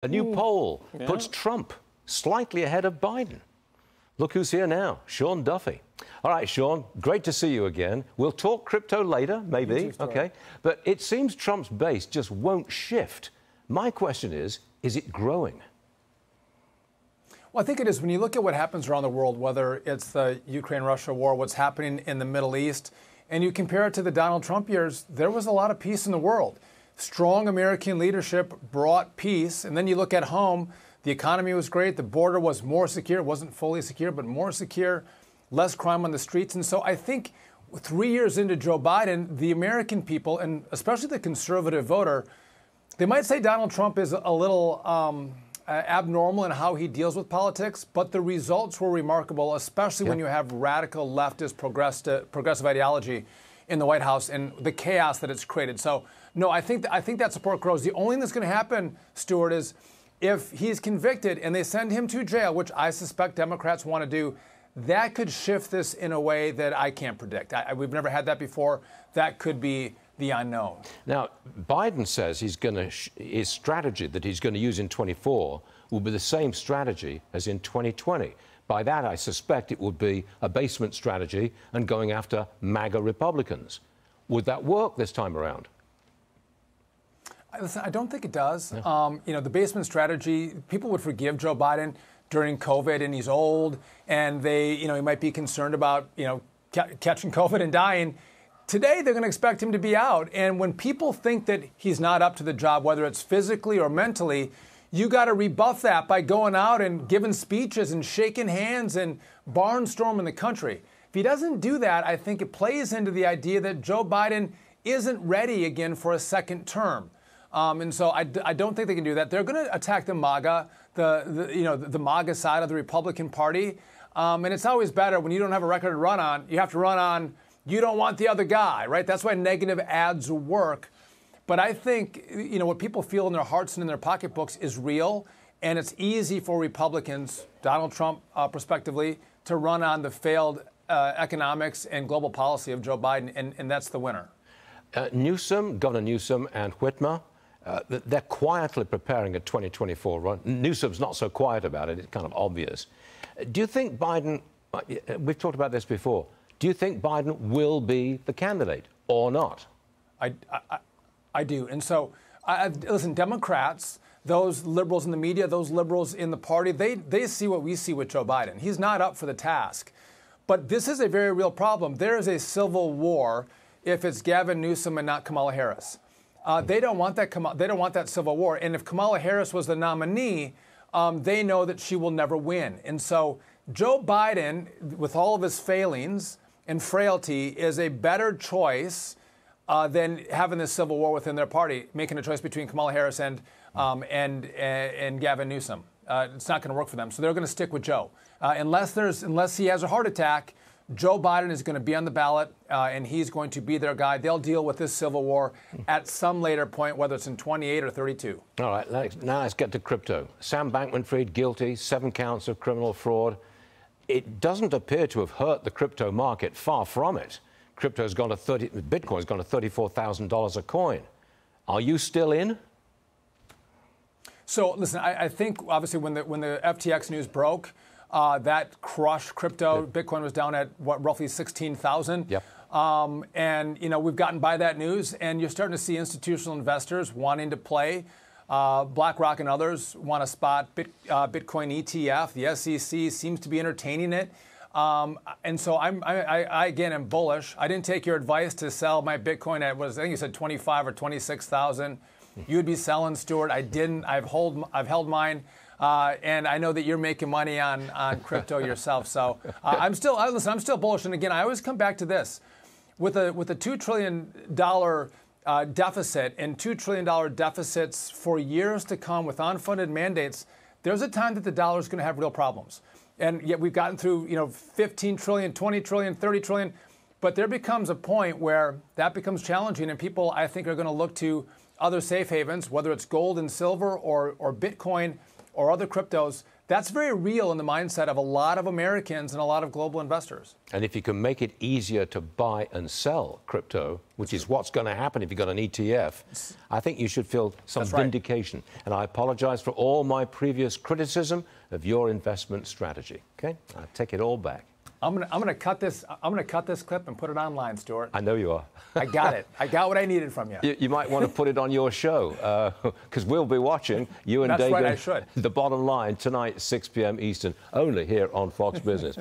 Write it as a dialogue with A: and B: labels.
A: A new poll puts Trump slightly ahead of Biden. Look who's here now, Sean Duffy. All right, Sean, great to see you again. We'll talk crypto later, maybe, okay? But it seems Trump's base just won't shift. My question is it growing?
B: Well, I think it is. When you look at what happens around the world, whether it's the Ukraine-Russia war, what's happening in the Middle East, and you compare it to the Donald Trump years, there was a lot of peace in the world. Strong American leadership brought peace. And then you look at home, the economy was great. The border was more secure. It wasn't fully secure, but more secure. Less crime on the streets. And so I think 3 years into Joe Biden, the American people, and especially the conservative voter, they might say Donald Trump is a little abnormal in how he deals with politics, but the results were remarkable, especially when you have radical leftist progressive ideology in the White House and the chaos that it's created. So, no, I think that support grows. The only thing that's going to happen, Stuart, is if he's convicted and they send him to jail, which I suspect Democrats want to do, that could shift this in a way that I can't predict. We've never had that before. That could be the unknown.
A: Now, Biden says his strategy that he's going to use in 24 will be the same strategy as in 2020. By that, I suspect it would be a basement strategy and going after MAGA Republicans. Would that work this time around?
B: Listen, I don't think it does.
A: Yeah.
B: The basement strategy, people would forgive Joe Biden during COVID, and he's old, and he might be concerned about, catching COVID and dying. Today, they're going to expect him to be out. And when people think that he's not up to the job, whether it's physically or mentally, you got to rebuff that by going out and giving speeches and shaking hands and barnstorming the country. If he doesn't do that, I think it plays into the idea that Joe Biden isn't ready again for a second term. And so I don't think they can do that. They're going to attack the MAGA, the MAGA side of the Republican Party. And it's always better when you don't have a record to run on. You have to run on, you don't want the other guy, right? That's why negative ads work. But I think, what people feel in their hearts and in their pocketbooks is real. And it's easy for Republicans, Donald Trump prospectively, to run on the failed economics and global policy of Joe Biden. And that's the winner.
A: Governor Newsom and Whitmer, they're quietly preparing a 2024 run. Newsom's not so quiet about it. It's kind of obvious. Do you think Biden, we've talked about this before, do you think Biden will be the candidate or not?
B: I do. And so, listen, Democrats, those liberals in the media, those liberals in the party, they see what we see with Joe Biden. He's not up for the task. But this is a very real problem. There is a civil war if it's Gavin Newsom and not Kamala Harris. They don't want that civil war. And if Kamala Harris was the nominee, they know that she will never win. And so Joe Biden, with all of his failings and frailty, is a better choice than having this civil war within their party, making a choice between Kamala Harris and Gavin Newsom. It's not going to work for them. So they're going to stick with Joe. Unless he has a heart attack, Joe Biden is going to be on the ballot, and he's going to be their guy. They'll deal with this civil war at some later point, whether it's in 28 or 32.
A: All right, now let's get to crypto. Sam Bankman-Fried guilty, 7 counts of criminal fraud. It doesn't appear to have hurt the crypto market. Far from it. Bitcoin's gone to $34,000 a coin. Are you still in?
B: So listen, I think obviously when the FTX news broke, that crushed crypto. Bitcoin was down at roughly 16,000.
A: Yep.
B: And we've gotten by that news, and you're starting to see institutional investors wanting to play. BlackRock and others want to spot Bitcoin ETF. The SEC seems to be entertaining it. And so I again am bullish. I didn't take your advice to sell my Bitcoin at I think you said 25 or 26,000. You would be selling, Stuart. I didn't. I've held mine. And I know that you're making money on crypto yourself. So I'm still bullish. And again, I always come back to this. With a $2 trillion deficit and $2 trillion deficits for years to come with unfunded mandates, there's a time that the dollar is going to have real problems. And yet we've gotten through 15 trillion, 20 trillion, 30 trillion. But there becomes a point where that becomes challenging, and people, I think, are going to look to other safe havens, whether it's gold and silver or Bitcoin or other cryptos, That's very real in the mindset of a lot of Americans and a lot of global investors.
A: And if you can make it easier to buy and sell crypto, which is what's going to happen if you've got an ETF, I think you should feel some vindication. And I apologize for all my previous criticism of your investment strategy. Okay? I take it all back.
B: I'm gonna cut this. I'm gonna cut this clip and put it online, Stuart.
A: I know you are.
B: I got it. I got what I needed from you.
A: You might want to put it on your show because we'll be watching you and
B: That's
A: Dagan.
B: right, I should.
A: The Bottom Line tonight, 6 p.m. Eastern, only here on Fox Business.